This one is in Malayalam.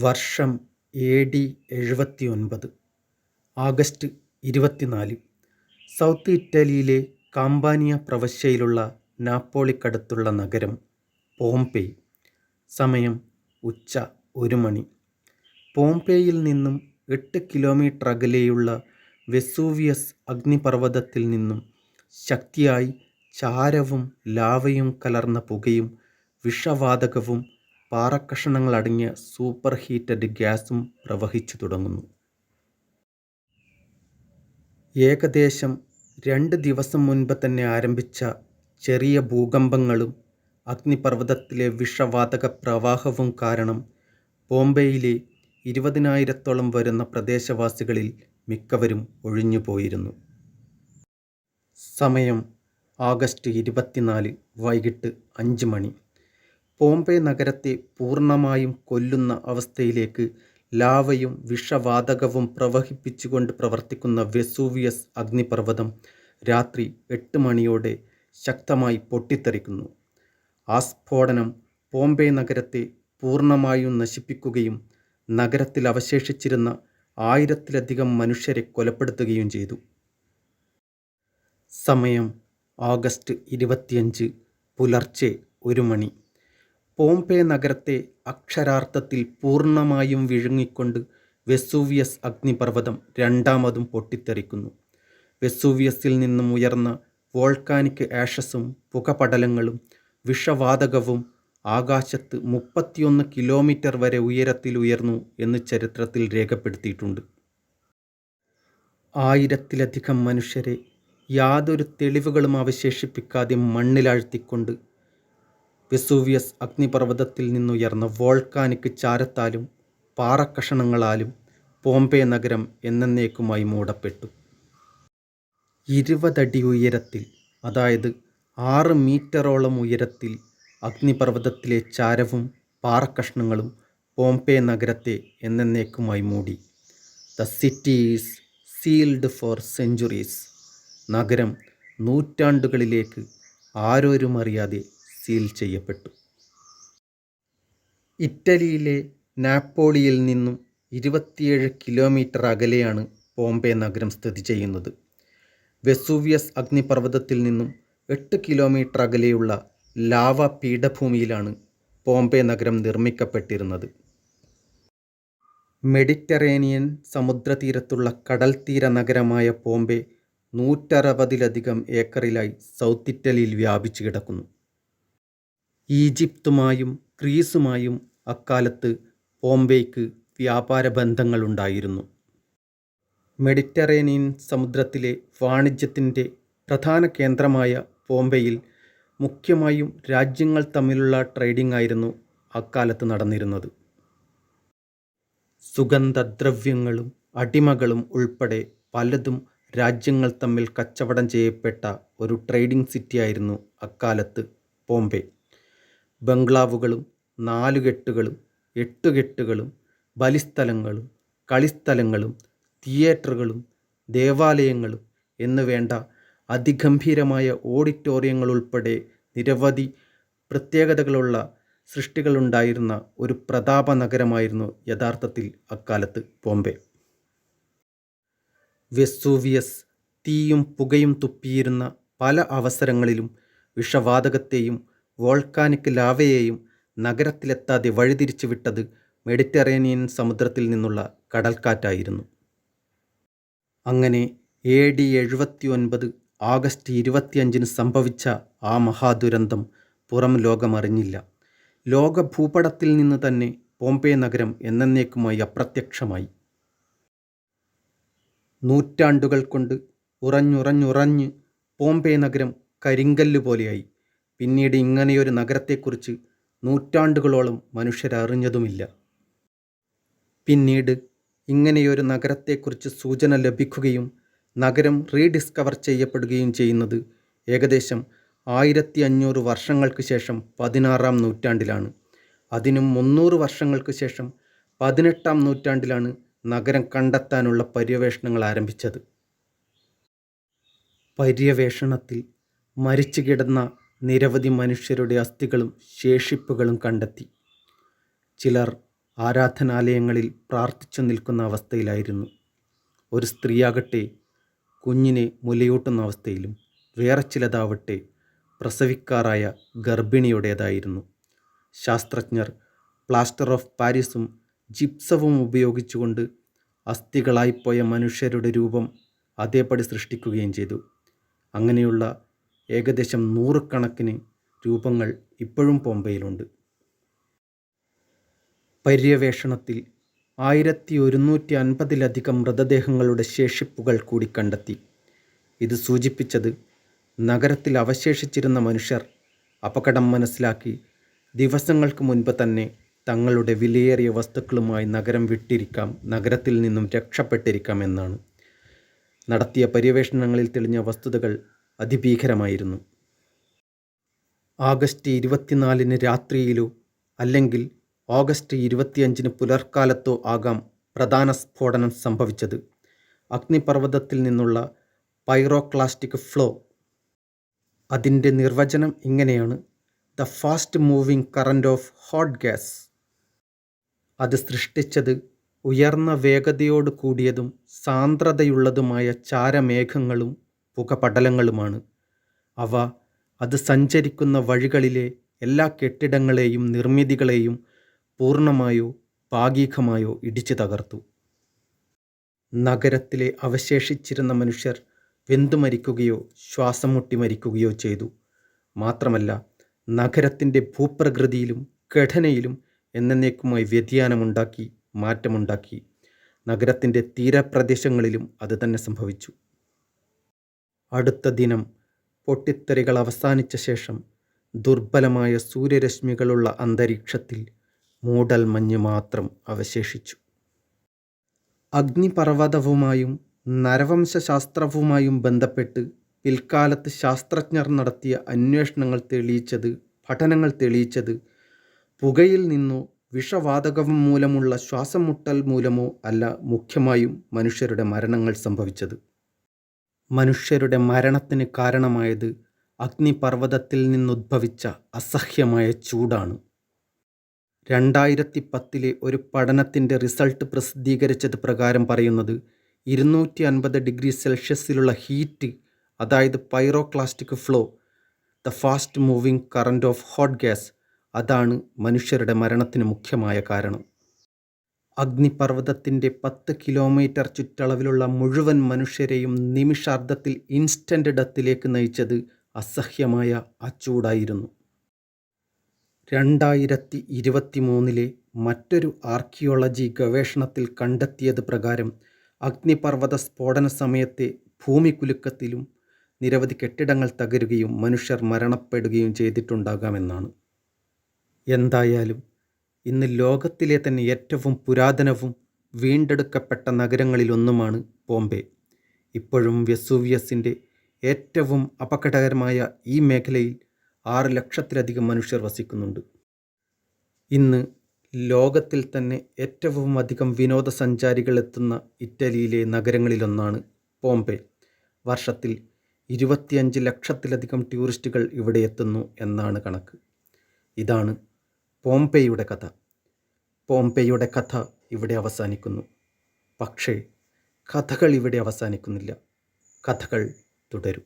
വർഷം AD 79 ആഗസ്റ്റ് 24. സൗത്ത് ഇറ്റലിയിലെ കാമ്പാനിയ പ്രവിശ്യയിലുള്ള നാപ്പോളിക്കടുത്തുള്ള നഗരം പോംപെയ്. സമയം ഉച്ച 1 മണി. പോംപെയിൽ നിന്നും 8 കിലോമീറ്റർ അകലെയുള്ള വെസൂവിയസ് അഗ്നിപർവ്വതത്തിൽ നിന്നും ശക്തിയായി ചാരവും ലാവയും കലർന്ന പുകയും വിഷവാതകവും പാറക്കഷണങ്ങളടങ്ങിയ സൂപ്പർ ഹീറ്റഡ് ഗ്യാസും പ്രവഹിച്ചു തുടങ്ങുന്നു. ഏകദേശം 2 ദിവസം മുൻപ് തന്നെ ആരംഭിച്ച ചെറിയ ഭൂകമ്പങ്ങളും അഗ്നിപർവ്വതത്തിലെ വിഷവാതക പ്രവാഹവും കാരണം പോംപെയിലെ 20,000-ഓളം വരുന്ന പ്രദേശവാസികളിൽ മിക്കവരും ഒഴിഞ്ഞുപോയിരുന്നു. സമയം ആഗസ്റ്റ് 24 വൈകിട്ട് 5 മണി. പോംപെ നഗരത്തെ പൂർണ്ണമായും കൊല്ലുന്ന അവസ്ഥയിലേക്ക് ലാവയും വിഷവാതകവും പ്രവഹിപ്പിച്ചുകൊണ്ട് പ്രവർത്തിക്കുന്ന വെസൂവിയസ് അഗ്നിപർവ്വതം രാത്രി 8 മണിയോടെ ശക്തമായി പൊട്ടിത്തെറിക്കുന്നു. ആ സ്ഫോടനം പോംപെ നഗരത്തെ പൂർണ്ണമായും നശിപ്പിക്കുകയും നഗരത്തിൽ അവശേഷിച്ചിരുന്ന 1000-ലധികം മനുഷ്യരെ കൊലപ്പെടുത്തുകയും ചെയ്തു. സമയം ആഗസ്റ്റ് 25 പുലർച്ചെ 1 മണി. പോംപെ നഗരത്തെ അക്ഷരാർത്ഥത്തിൽ പൂർണ്ണമായും വിഴുങ്ങിക്കൊണ്ട് വെസൂവിയസ് അഗ്നിപർവ്വതം രണ്ടാമതും പൊട്ടിത്തെറിക്കുന്നു. വെസൂവിയസിൽ നിന്നും ഉയർന്ന വോൾക്കാനിക് ആഷസും പുകപടലങ്ങളും വിഷവാതകവും ആകാശത്ത് 31 കിലോമീറ്റർ വരെ ഉയരത്തിൽ ഉയർന്നു എന്ന് ചരിത്രത്തിൽ രേഖപ്പെടുത്തിയിട്ടുണ്ട്. 1000-ലധികം മനുഷ്യരെ യാതൊരു തെളിവുകളും അവശേഷിപ്പിക്കാതെ മണ്ണിലാഴ്ത്തിക്കൊണ്ട് വെസൂവിയസ് അഗ്നിപർവ്വതത്തിൽ നിന്നുയർന്ന വോൾക്കാനിക് ചാരത്താലും പാറക്കഷണങ്ങളാലും പോംപെ നഗരം എന്നേക്കുമായി മൂടപ്പെട്ടു. 20 അടി ഉയരത്തിൽ, അതായത് 6 മീറ്ററോളം ഉയരത്തിൽ അഗ്നിപർവ്വതത്തിലെ ചാരവും പാറക്കഷണങ്ങളും പോംപെ നഗരത്തെ എന്നേക്കുമായി മൂടി. The city is sealed for centuries. നഗരം നൂറ്റാണ്ടുകളിലേക്ക് ആരോരും അറിയാതെ സീൽ ചെയ്യപ്പെട്ടു. ഇറ്റലിയിലെ നാപ്പോളിയിൽ നിന്നും 27 കിലോമീറ്റർ അകലെയാണ് പോംപെ നഗരം സ്ഥിതി ചെയ്യുന്നത്. വെസൂവിയസ് അഗ്നിപർവ്വതത്തിൽ നിന്നും 8 കിലോമീറ്റർ അകലെയുള്ള ലാവ പീഠഭൂമിയിലാണ് പോംപെ നഗരം നിർമ്മിക്കപ്പെട്ടിരുന്നത്. മെഡിറ്ററേനിയൻ സമുദ്രതീരത്തുള്ള കടൽത്തീര നഗരമായ പോംപെ 160-ലധികം ഏക്കറിലായി സൗത്ത് ഇറ്റലിയിൽ വ്യാപിച്ചു കിടക്കുന്നു. ഈജിപ്തുമായും ഗ്രീസുമായും അക്കാലത്ത് പോംപെയ്ക്ക് വ്യാപാര ബന്ധങ്ങളുണ്ടായിരുന്നു. മെഡിറ്ററേനിയൻ സമുദ്രത്തിലെ വാണിജ്യത്തിൻ്റെ പ്രധാന കേന്ദ്രമായ പോംപെയിൽ മുഖ്യമായും രാജ്യങ്ങൾ തമ്മിലുള്ള ട്രേഡിംഗ് ആയിരുന്നു അക്കാലത്ത് നടന്നിരുന്നത്. സുഗന്ധദ്രവ്യങ്ങളും അടിമകളും ഉൾപ്പെടെ പലതും രാജ്യങ്ങൾ തമ്മിൽ കച്ചവടം ചെയ്യപ്പെട്ട ഒരു ട്രേഡിംഗ് സിറ്റിയായിരുന്നു അക്കാലത്ത് പോംപെ. ബംഗ്ലാവുകളും 4 കെട്ടുകളും 8 കെട്ടുകളും ബലിസ്ഥലങ്ങളും കളിസ്ഥലങ്ങളും തിയേറ്ററുകളും ദേവാലയങ്ങളും എന്നുവേണ്ട അതിഗംഭീരമായ ഓഡിറ്റോറിയങ്ങളുൾപ്പെടെ നിരവധി പ്രത്യേകതകളുള്ള സൃഷ്ടികളുണ്ടായിരുന്ന ഒരു പ്രതാപ നഗരമായിരുന്നു യഥാർത്ഥത്തിൽ അക്കാലത്ത് പോംപെ. വെസൂവിയസ് തീയും പുകയും തുപ്പിയിരുന്ന പല അവസരങ്ങളിലും വിഷവാതകത്തെയും വോൾക്കാനിക് ലാവയെയും നഗരത്തിലെത്താതെ വഴിതിരിച്ചു വിട്ടത് മെഡിറ്ററേനിയൻ സമുദ്രത്തിൽ നിന്നുള്ള കടൽക്കാറ്റായിരുന്നു. അങ്ങനെ AD 79 ആഗസ്റ്റ് 25 സംഭവിച്ച ആ മഹാദുരന്തം പുറം ലോകമറിഞ്ഞില്ല. ലോക ഭൂപടത്തിൽ നിന്ന് തന്നെ പോംപെ നഗരം എന്നേക്കുമായി അപ്രത്യക്ഷമായി. നൂറ്റാണ്ടുകൾ കൊണ്ട് ഉറഞ്ഞുറഞ്ഞുറഞ്ഞ് പോംപെ നഗരം കരിങ്കല്ല് പോലെയായി. പിന്നീട് ഇങ്ങനെയൊരു നഗരത്തെക്കുറിച്ച് നൂറ്റാണ്ടുകളോളം മനുഷ്യരറിഞ്ഞതുമില്ല. പിന്നീട് ഇങ്ങനെയൊരു നഗരത്തെക്കുറിച്ച് സൂചന ലഭിക്കുകയും നഗരം റീഡിസ്കവർ ചെയ്യപ്പെടുകയും ചെയ്യുന്നത് ഏകദേശം 1500 വർഷങ്ങൾക്ക് ശേഷം 16-ാം നൂറ്റാണ്ടിലാണ്. അതിനും 300 വർഷങ്ങൾക്ക് ശേഷം 18-ാം നൂറ്റാണ്ടിലാണ് നഗരം കണ്ടെത്താനുള്ള പര്യവേഷണങ്ങൾ ആരംഭിച്ചത്. പര്യവേഷണത്തിൽ മരിച്ചു കിടന്ന നിരവധി മനുഷ്യരുടെ അസ്ഥികളും ശേഷിപ്പുകളും കണ്ടെത്തി. ചിലർ ആരാധനാലയങ്ങളിൽ പ്രാർത്ഥിച്ചു നിൽക്കുന്ന അവസ്ഥയിലായിരുന്നു. ഒരു സ്ത്രീയാകട്ടെ കുഞ്ഞിനെ മുലയൂട്ടുന്ന അവസ്ഥയിലും, വേറെ ചിലതാവട്ടെ പ്രസവിക്കാറായ ഗർഭിണിയുടേതായിരുന്നു. ശാസ്ത്രജ്ഞർ പ്ലാസ്റ്റർ ഓഫ് പാരീസും ജിപ്സവും ഉപയോഗിച്ചുകൊണ്ട് അസ്ഥികളായിപ്പോയ മനുഷ്യരുടെ രൂപം അതേപടി സൃഷ്ടിക്കുകയും ചെയ്തു. അങ്ങനെയുള്ള ഏകദേശം 100 കണക്കിന് രൂപങ്ങൾ ഇപ്പോഴും പോംബെയിലുണ്ട്. പര്യവേഷണത്തിൽ 1150-ലധികം മൃതദേഹങ്ങളുടെ ശേഷിപ്പുകൾ കൂടി കണ്ടെത്തി. ഇത് സൂചിപ്പിച്ചത് നഗരത്തിൽ അവശേഷിച്ചിരുന്ന മനുഷ്യർ അപകടം മനസ്സിലാക്കി ദിവസങ്ങൾക്ക് മുൻപ് തന്നെ തങ്ങളുടെ വിലയേറിയ വസ്തുക്കളുമായി നഗരം വിട്ടിരിക്കാം, നഗരത്തിൽ നിന്നും രക്ഷപ്പെട്ടിരിക്കാം എന്നാണ്. നടത്തിയ പര്യവേഷണങ്ങളിൽ തെളിഞ്ഞ വസ്തുതകൾ അതിഭീകരമായിരുന്നു. ആഗസ്റ്റ് 24 രാത്രിയിലോ അല്ലെങ്കിൽ ഓഗസ്റ്റ് 25 പുലർക്കാലത്തോ ആകാം പ്രധാന സ്ഫോടനം സംഭവിച്ചത്. അഗ്നിപർവ്വതത്തിൽ നിന്നുള്ള പൈറോക്ലാസ്റ്റിക് ഫ്ലോ. അതിൻ്റെ നിർവചനം ഇങ്ങനെയാണ്: the fast moving current of hot gas. അത് സൃഷ്ടിച്ചത് ഉയർന്ന വേഗതയോട് കൂടിയതും സാന്ദ്രതയുള്ളതുമായ ചാരമേഘങ്ങളും പുകപടലങ്ങളുമാണ്. അത് സഞ്ചരിക്കുന്ന വഴികളിലെ എല്ലാ കെട്ടിടങ്ങളെയും നിർമ്മിതികളെയും പൂർണ്ണമായോ ഭാഗികമായോ ഇടിച്ചു തകർത്തു. നഗരത്തിലെ അവശേഷിച്ചിരുന്ന മനുഷ്യർ വെന്തുമരിക്കുകയോ ശ്വാസം മുട്ടി മരിക്കുകയോ ചെയ്തു. മാത്രമല്ല, നഗരത്തിൻ്റെ ഭൂപ്രകൃതിയിലും ഘടനയിലും എന്നേക്കുമായി വ്യതിയാനമുണ്ടാക്കി, മാറ്റമുണ്ടാക്കി. നഗരത്തിൻ്റെ തീരപ്രദേശങ്ങളിലും അത് തന്നെ സംഭവിച്ചു. അടുത്ത ദിനം പൊട്ടിത്തെറികൾ അവസാനിച്ച ശേഷം ദുർബലമായ സൂര്യരശ്മികളുള്ള അന്തരീക്ഷത്തിൽ മൂടൽ മഞ്ഞ് മാത്രം അവശേഷിച്ചു. അഗ്നിപർവ്വതവുമായും നരവംശാസ്ത്രവുമായും ബന്ധപ്പെട്ട് പിൽക്കാലത്ത് ശാസ്ത്രജ്ഞർ നടത്തിയ പഠനങ്ങൾ തെളിയിച്ചത് പുകയിൽ നിന്നോ വിഷവാതകം മൂലമുള്ള ശ്വാസം മുട്ടൽ മൂലമോ അല്ല മുഖ്യമായും മനുഷ്യരുടെ മരണങ്ങൾ സംഭവിച്ചത്. മനുഷ്യരുടെ മരണത്തിന് കാരണമായത് അഗ്നിപർവ്വതത്തിൽ നിന്നുദ്ഭവിച്ച അസഹ്യമായ ചൂടാണ്. 2010 ഒരു പഠനത്തിൻ്റെ റിസൾട്ട് പ്രസിദ്ധീകരിച്ചത് പ്രകാരം പറയുന്നത് 250 ഡിഗ്രി സെൽഷ്യസിലുള്ള ഹീറ്റ്, അതായത് pyroclastic flow, the fast moving current of hot gas, അതാണ് മനുഷ്യരുടെ മരണത്തിന് മുഖ്യമായ കാരണം. അഗ്നിപർവ്വതത്തിൻ്റെ 10 കിലോമീറ്റർ ചുറ്റളവിലുള്ള മുഴുവൻ മനുഷ്യരെയും നിമിഷാർദ്ധത്തിൽ ഇൻസ്റ്റൻ്റ് ഡെത്തിലേക്ക് നയിച്ചത് അസഹ്യമായ ആ ചൂടായിരുന്നു. 2023 മറ്റൊരു ആർക്കിയോളജി ഗവേഷണത്തിൽ കണ്ടെത്തിയത് പ്രകാരം അഗ്നിപർവ്വത സ്ഫോടന സമയത്തെ ഭൂമികുലുക്കത്തിലും നിരവധി കെട്ടിടങ്ങൾ തകരുകയും മനുഷ്യർ മരണപ്പെടുകയും ചെയ്തിട്ടുണ്ടാകാമെന്നാണ്. എന്തായാലും ഇന്ന് ലോകത്തിലെ തന്നെ ഏറ്റവും പുരാതനവും വീണ്ടെടുക്കപ്പെട്ട നഗരങ്ങളിലൊന്നുമാണ് ബോംബെ. ഇപ്പോഴും വെസൂവിയസിൻ്റെ ഏറ്റവും അപകടകരമായ ഈ മേഖലയിൽ 6 ലക്ഷത്തിലധികം മനുഷ്യർ വസിക്കുന്നുണ്ട്. ഇന്ന് ലോകത്തിൽ തന്നെ ഏറ്റവും അധികം വിനോദസഞ്ചാരികൾ എത്തുന്ന ഇറ്റലിയിലെ നഗരങ്ങളിലൊന്നാണ് ബോംബെ. വർഷത്തിൽ 25 ലക്ഷത്തിലധികം ടൂറിസ്റ്റുകൾ ഇവിടെ എത്തുന്നു എന്നാണ് കണക്ക്. ഇതാണ് പോംപെയുടെ കഥ. പോംപെയുടെ കഥ ഇവിടെ അവസാനിക്കുന്നു. പക്ഷേ കഥകൾ ഇവിടെ അവസാനിക്കുന്നില്ല. കഥകൾ തുടരും.